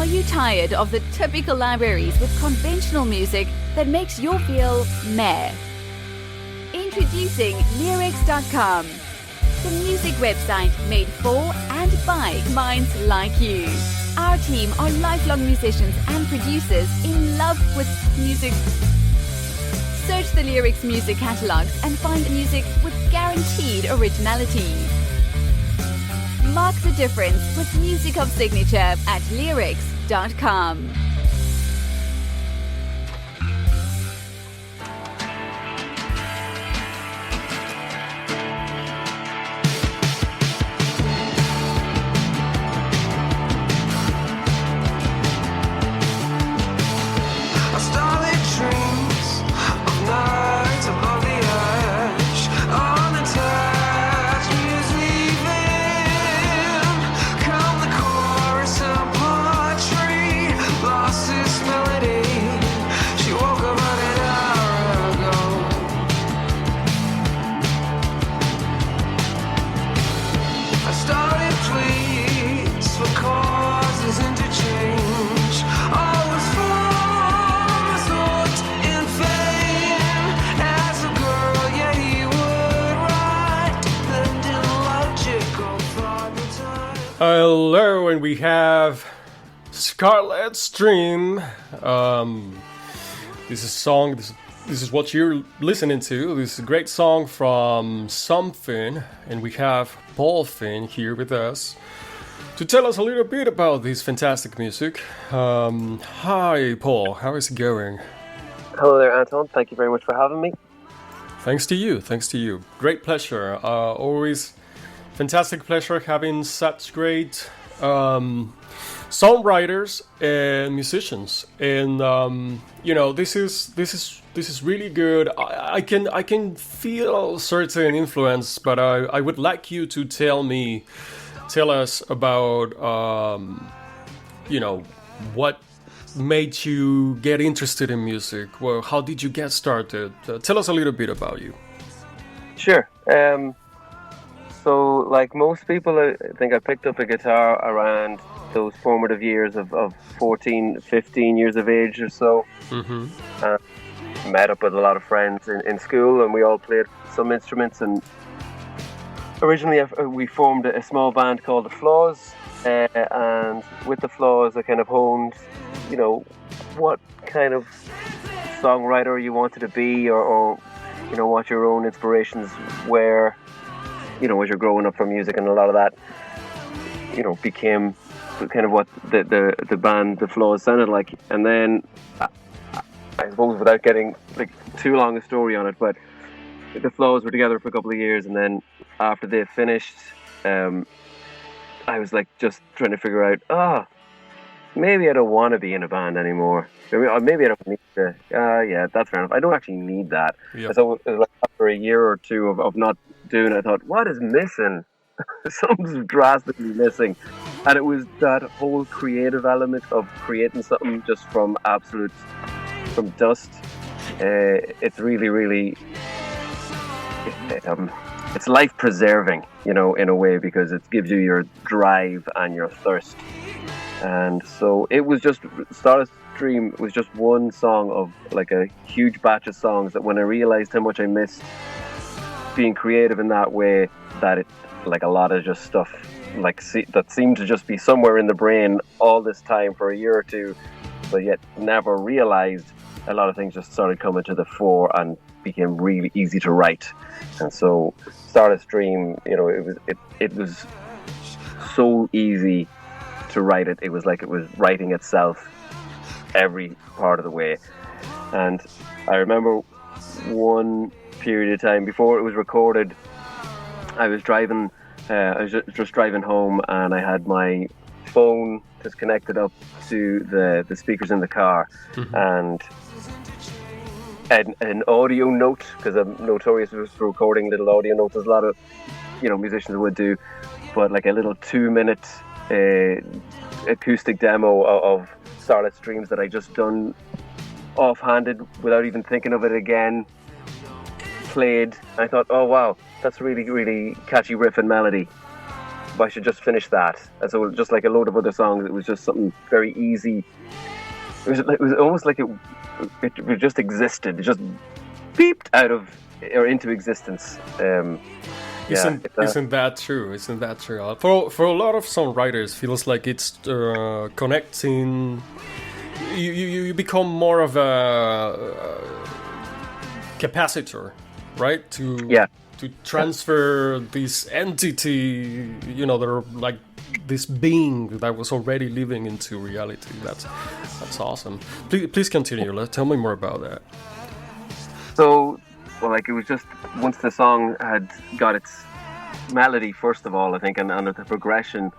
you tired of the typical libraries with conventional music that makes you feel meh? Introducing Leerecs.com, the music website made for and by minds like you. Our team are lifelong musicians and producers in love with music. Search the Leerecs music catalogs and find music with guaranteed originality. Mark the difference with music of signature at Leerecs.com. Hello, and we have Scarlet's Dream. This is song. This is what you're listening to. This is a great song from SomeFinn, and we have Paul Finn here with us to tell us a little bit about this fantastic music. Hi, Paul. How is it going? Hello there, Anton. Thank you very much for having me. Thanks to you. Thanks to you. Great pleasure. Always. Fantastic pleasure having such great songwriters and musicians, and this is really good. I can feel certain influence, but I would like you to tell us about what made you get interested in music. Well, how did you get started? Tell us a little bit about you. Sure. So, like most people, I think I picked up a guitar around those formative years of 14, 15 years of age or so. Mm-hmm. Met up with a lot of friends in school, and we all played some instruments. And originally, we formed a small band called The Flaws. And with The Flaws, I kind of honed, what kind of songwriter you wanted to be, or what your own inspirations were. As you're growing up from music, and a lot of that, became kind of what the band The Flaws sounded like. And then, I suppose, without getting too long a story on it, but The Flaws were together for a couple of years, and then after they finished, I was just trying to figure out, maybe I don't want to be in a band anymore. Maybe I don't need to. Yeah, that's fair enough. I don't actually need that. Yep. So it was after a year or two of not doing it, I thought, what is missing? Something's drastically missing. And it was that whole creative element of creating something just from dust. It's really, really, it's life preserving, in a way, because it gives you your drive and your thirst. And so it was just, Stardust Dream was just one song of a huge batch of songs that when I realized how much I missed being creative in that way, that it, a lot of just stuff that seemed to just be somewhere in the brain all this time for a year or two, but yet never realized, a lot of things just started coming to the fore and became really easy to write. And so Stardust Dream, it was so easy to write it. It was like it was writing itself every part of the way. And I remember one period of time before it was recorded, I was driving, just driving home, and I had my phone just connected up to the speakers in the car, mm-hmm. and an audio note, because I'm notorious for recording little audio notes, as a lot of musicians would do, but a little 2-minute acoustic demo of Stardust Dreams that I just done offhanded without even thinking of it again, played. I thought, oh wow, that's really, really catchy riff and melody. I should just finish that. And so just like a load of other songs, it was just something very easy. It was almost like it just existed. It just beeped out of or into existence. Isn't that true? Isn't that true? For a lot of songwriters, feels like it's connecting. You become more of a capacitor, right? To transfer this entity, they're like this being that was already living into reality. That's awesome. Please continue. Tell me more about that. So, well, like it was just once the song had got its melody, first of all, I think, and the progression,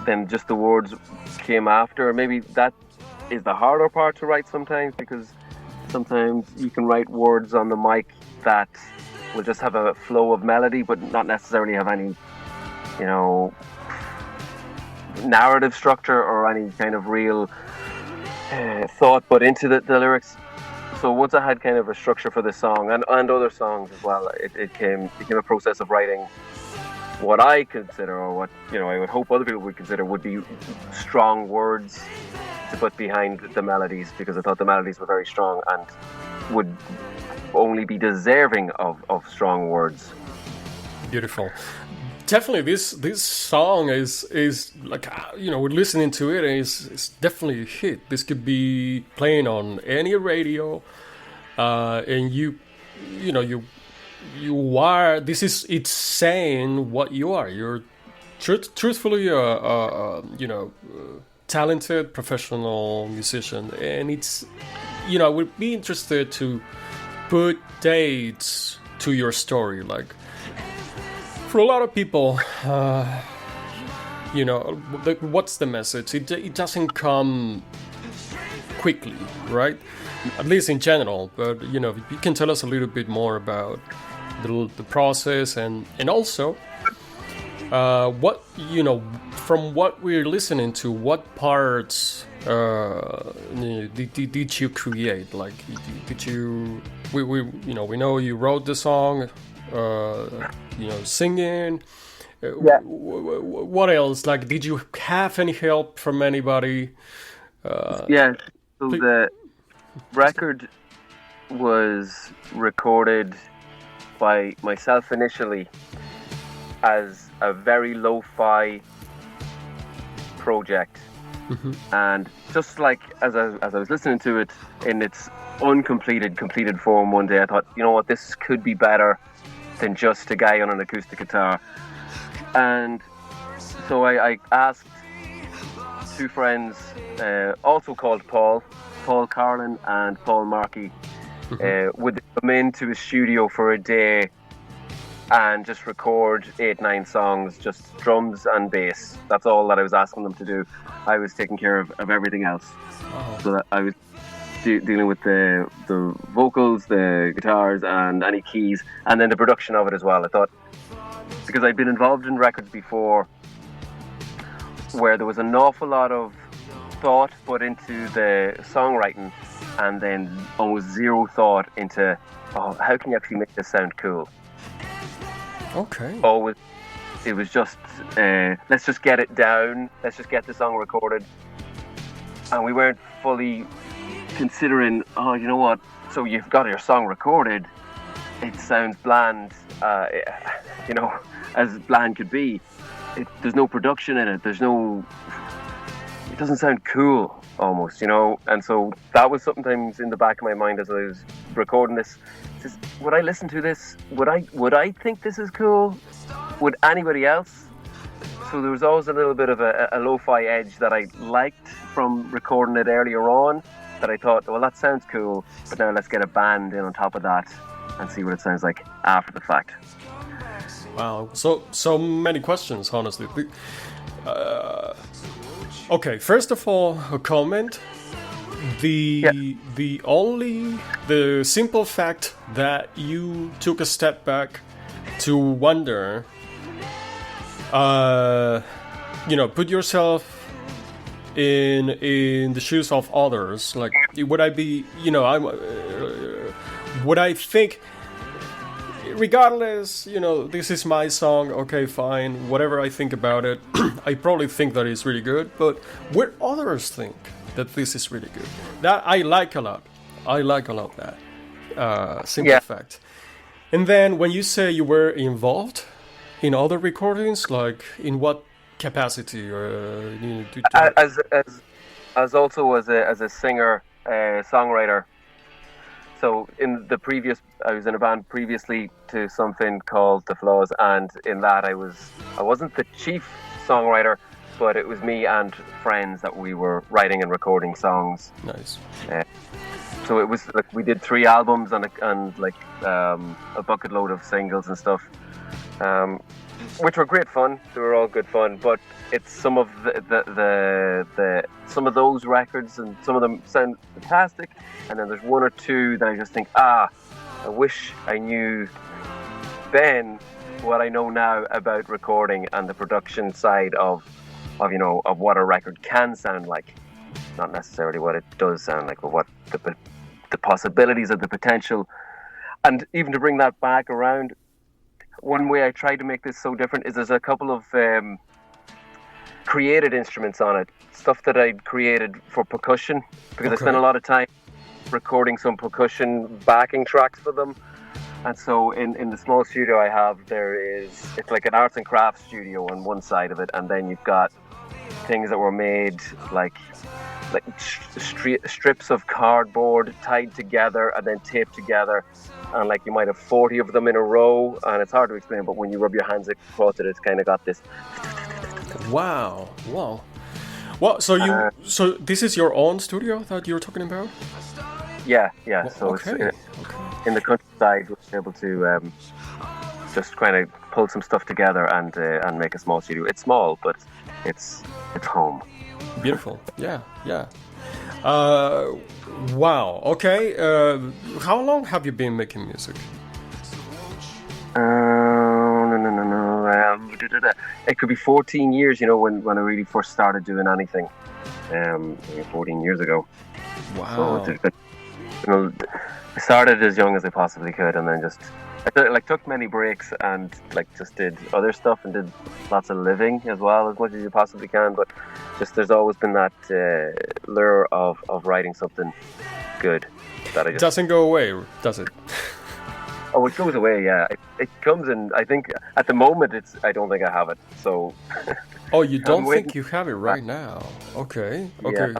then just the words came after. Maybe that is the harder part to write sometimes, because sometimes you can write words on the mic that will just have a flow of melody, but not necessarily have any, narrative structure or any kind of real thought put into the lyrics. So once I had kind of a structure for this song and other songs as well, it became a process of writing what I consider, or what I would hope other people would consider, would be strong words to put behind the melodies, because I thought the melodies were very strong and would only be deserving of strong words. Beautiful. Definitely, this song is like, we're listening to it, and it's definitely a hit. This could be playing on any radio, and you are. It's saying what you are. You're truthfully talented professional musician, and it's I would be interested to put dates to your story, like. For a lot of people, what's the message? It doesn't come quickly, right? At least in general. But you can tell us a little bit more about the process, and also what from what we're listening to, what parts did you create? Like, did you? We know you wrote the song. Singing. What else? Like, did you have any help from anybody? So the record was recorded by myself initially as a very lo-fi project. Mm-hmm. And just like as I was listening to it in its completed form one day, I thought, what, this could be better than just a guy on an acoustic guitar. And so I asked two friends, also called Paul Carlin and Paul Markey, would they come into a studio for a day and just record 8-9 songs, just drums and bass. That's all that I was asking them to do. I was taking care of everything else. Oh. So that I was dealing with the vocals, the guitars, and any keys, and then the production of it as well. I thought, because I'd been involved in records before where there was an awful lot of thought put into the songwriting, and then almost zero thought into, how can you actually make this sound cool? Okay. Always, it was just, let's just get it down, let's just get the song recorded. And we weren't fully considering, you know what, so you've got your song recorded, it sounds bland, as bland could be. There's no production in it, it doesn't sound cool almost, and so that was sometimes in the back of my mind as I was recording this. Would I listen to this? Would I think this is cool? Would anybody else? So there was always a little bit of a lo-fi edge that I liked from recording it earlier on, that I thought, well, that sounds cool, but now let's get a band in on top of that and see what it sounds like after the fact. Wow, so many questions, honestly. Okay, first of all, a comment. The simple fact that you took a step back to wonder, put yourself in the shoes of others. Like, would I be, would I think regardless, this is my song, okay, fine, whatever I think about it, I probably think that it's really good, but what others think that this is really good, that I like a lot. I like a lot that. Simple fact. And then when you say you were involved in other recordings, like in what capacity? As also as a singer, songwriter. So in the previous, I was in a band previously to SomeFinn called The Flaws, and in that I wasn't the chief songwriter, but it was me and friends that we were writing and recording songs. Nice. So it was like we did 3 albums and a bucket load of singles and stuff, which were great fun. They were all good fun, but it's some of the some of those records, and some of them sound fantastic, and then there's 1 or 2 that I just think, I wish I knew then what I know now about recording and the production side of what a record can sound like, not necessarily what it does sound like, but what the possibilities of the potential. And even to bring that back around, one way I tried to make this so different is there's a couple of created instruments on it, stuff that I'd created for percussion, because I spent a lot of time recording some percussion backing tracks for them. And so in the small studio I have, it's like an arts and crafts studio on one side of it, and then you've got things that were made like strips of cardboard tied together and then taped together, and like you might have 40 of them in a row, and it's hard to explain, but when you rub your hands across it, it's kind of got this. Wow. Well, so this is your own studio that you're talking about? Yeah. So okay. In the countryside, we're able to just kind of pull some stuff together and make a small studio. It's small, but it's home. Beautiful. Yeah. Wow. Okay. How long have you been making music? No. It could be 14 years. When I really first started doing anything, 14 years ago. Wow. So I started as young as I possibly could, and then I took many breaks and just did other stuff and did lots of living as well, as much as you possibly can. But there's always been that lure of writing something good that I just doesn't go away, does it? Oh, it goes away. Yeah, it comes in. I think at the moment I don't think I have it. So. Oh, you don't think you have it right now? Okay. Yeah.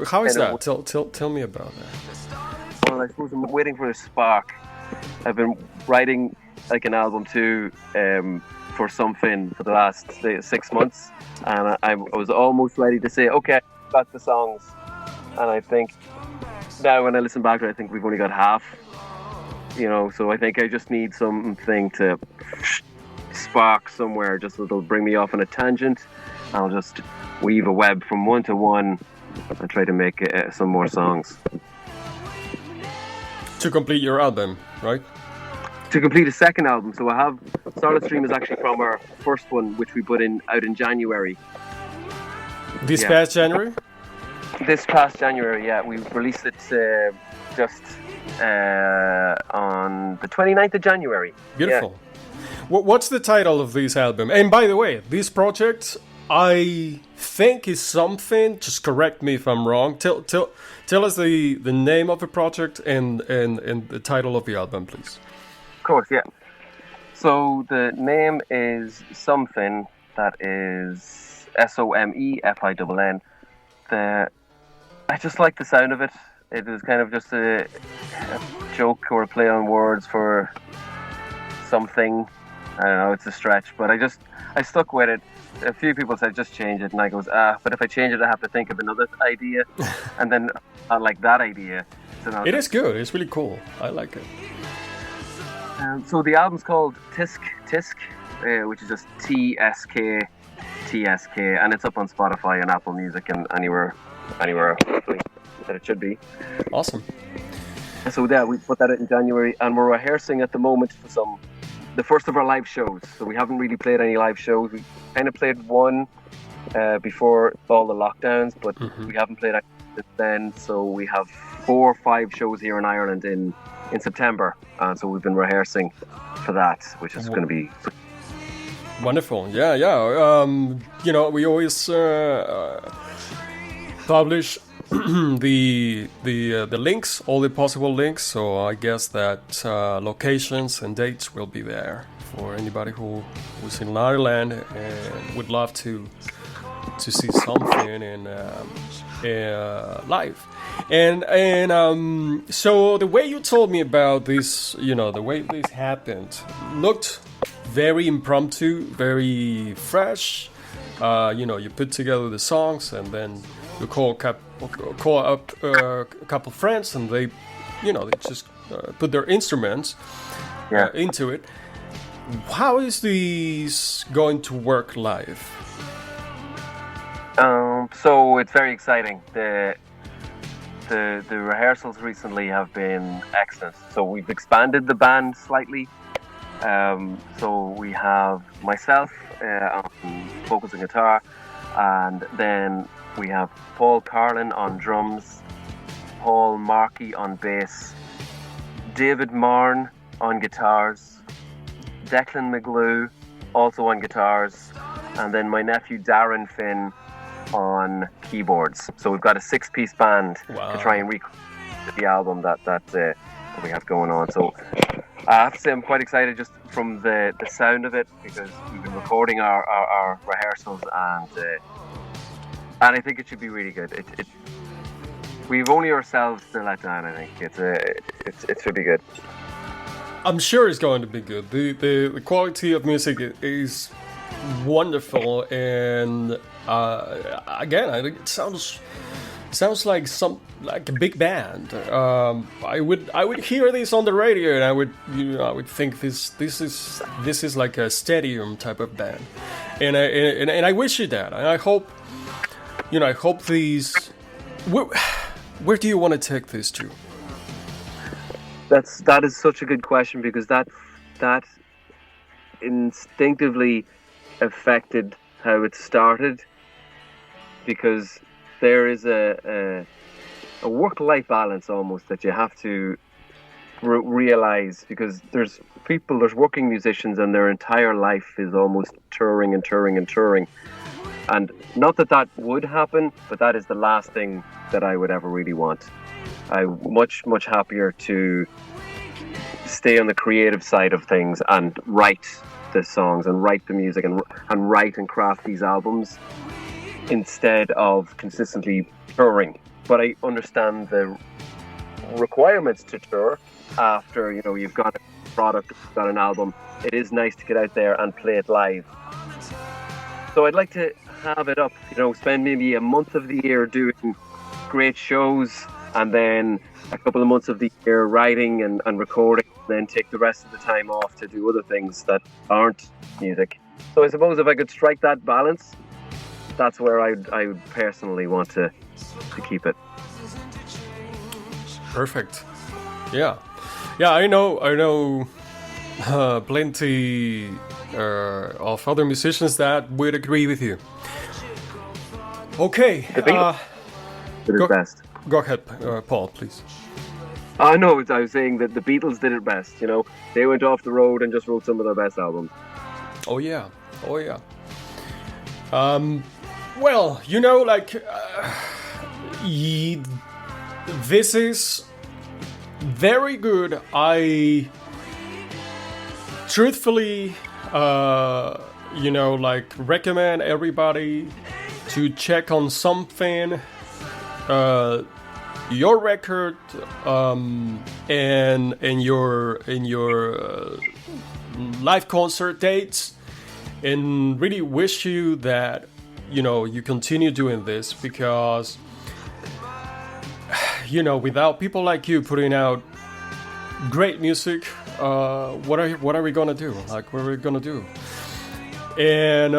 How is that? Tell me about that. Well, I suppose I'm waiting for a spark. I've been writing like an album too for SomeFinn for the last 6 months, and I was almost ready to say, okay, I've got the songs, and I think now when I listen back to it, I think we've only got half. So I think I just need something to spark somewhere, just so it'll bring me off on a tangent. I'll just weave a web from one to one and try to make some more songs. To complete your album, right? To complete a second album. So I have Solid Stream is actually from our first one, which we put out in January. This past January? This past January, yeah. We released it just on the 29th of January. Beautiful. Yeah. What's the title of this album? And by the way, this project, I think is SomeFinn. Just correct me if I'm wrong. Tell us the name of the project and the title of the album, please. Of course, yeah. So the name is SomeFinn. That is SomeFinn. I just like the sound of it. It was kind of just a joke or a play on words for something. I don't know, it's a stretch, but I stuck with it. A few people said just change it, and I goes, but if I change it, I have to think of another idea, and then I like that idea. So it is good. It's really cool. I like it. So the album's called Tisk, which is just TSK, and it's up on Spotify and Apple Music and anywhere that it should be. Awesome. So yeah, we put that out in January, and we're rehearsing at the moment for the first of our live shows. So we haven't really played any live shows. We kind of played one before all the lockdowns, but we haven't played since then. So we have 4 or 5 shows here in Ireland in September, and so we've been rehearsing for that, which is going to be wonderful. Yeah. We always publish the links, all the possible links. So I guess that locations and dates will be there for anybody who's in Ireland and would love to see something in live. And so the way you told me about this, the way this happened, looked very impromptu, very fresh. You put together the songs and then you call up a couple friends and they just put their instruments into it. How is this going to work live? So it's very exciting. The rehearsals recently have been excellent. So we've expanded the band slightly. So we have myself on vocals and guitar, and then we have Paul Carlin on drums, Paul Markey on bass, David Marn on guitars, Declan McGlue also on guitars, and then my nephew Darren Finn on keyboards. So we've got a 6-piece band to try and recreate the album that we have going on. So I have to say I'm quite excited just from the sound of it, because we've been recording our rehearsals and I think it should be really good. We've only ourselves to let down. I think it should be good. I'm sure it's going to be good. The quality of music is wonderful, and again, it sounds like a big band. I would hear this on the radio, and I would think this is like a stadium type of band, and I wish you that, and I hope these. Where do you want to take this to? That is such a good question, because that instinctively affected how it started, because there is a work-life balance almost that you have to realize, because there's working musicians and their entire life is almost touring, and not that would happen, but that is the last thing that I would ever really want. I'm much happier to stay on the creative side of things and write the songs and write the music and write and craft these albums instead of consistently touring. But I understand the requirements to tour after you've got a product, you've got an album. It is nice to get out there and play it live. So I'd like to have it up, spend maybe a month of the year doing great shows, and then a couple of months of the year writing and recording, then take the rest of the time off to do other things that aren't music. So I suppose if I could strike that balance, that's where I would personally want to keep it. Perfect. Yeah, I know plenty of other musicians that would agree with you. Okay. The Beatles did it best. Go ahead, Paul, please. No, I was saying that the Beatles did it best. They went off the road and just wrote some of their best albums. Oh yeah. This is very good. I truthfully, recommend everybody to check on SomeFinn, your record, and your live concert dates, and really wish you that you continue doing this, because without people like you putting out great music, what are we gonna do? What are we gonna do? And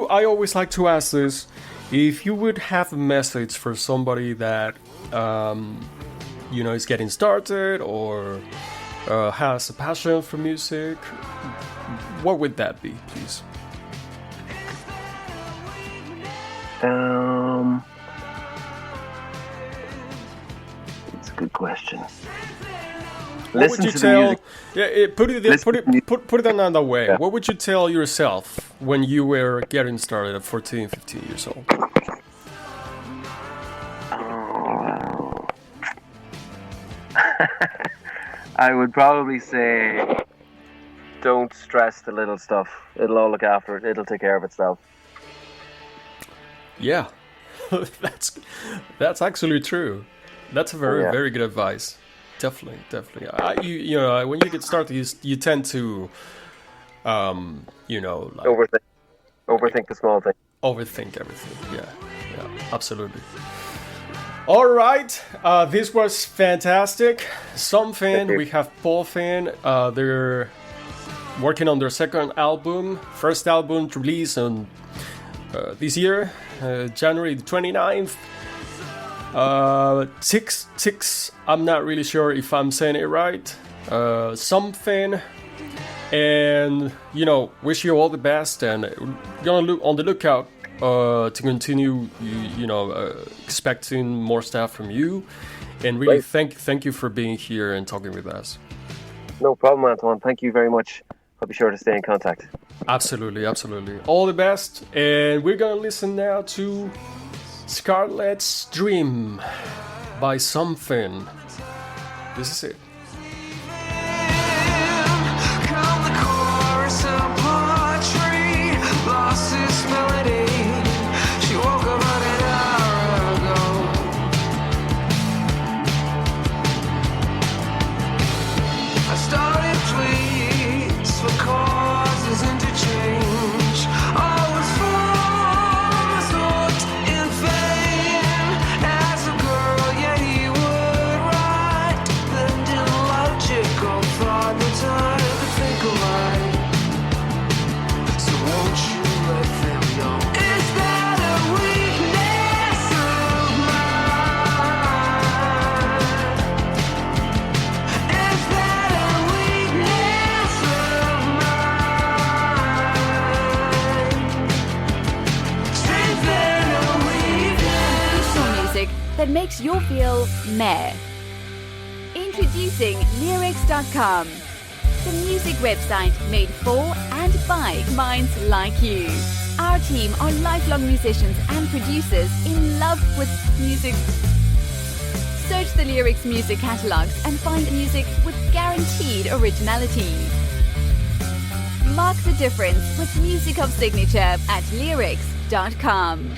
I always like to ask this: if you would have a message for somebody that is getting started or has a passion for music, what would that be, please? It's a good question. What would you tell? Yeah, put it another way. Yeah. What would you tell yourself when you were getting started at 14, 15 years old? Oh. I would probably say, don't stress the little stuff. It'll all look after it. It'll take care of itself. Yeah, that's actually true. That's a very good advice. Definitely. You know, when you get started, you tend to, you know, like overthink the small thing. Overthink everything. Yeah, absolutely. All right, this was fantastic. SomeFinn, we have PaulFinn. They're working on their second album, first album released on this year, January the 29th. Six, I'm not really sure if I'm saying it right. SomeFinn, and you know, wish you all the best, and gonna look on the lookout to continue, you know, expecting more stuff from you, and really thank you for being here and talking with us. No problem, Antoine. Thank you very much. I'll be sure to stay in contact. Absolutely. All the best, and we're gonna listen now to Scarlet's Dream by SomeFinn. This is it. That makes you feel meh. Introducing Leerecs.com, the music website made for and by minds like you. Our team are lifelong musicians and producers in love with music. Search the Leerecs music catalogs and find music with guaranteed originality. Mark the difference with music of signature at Leerecs.com.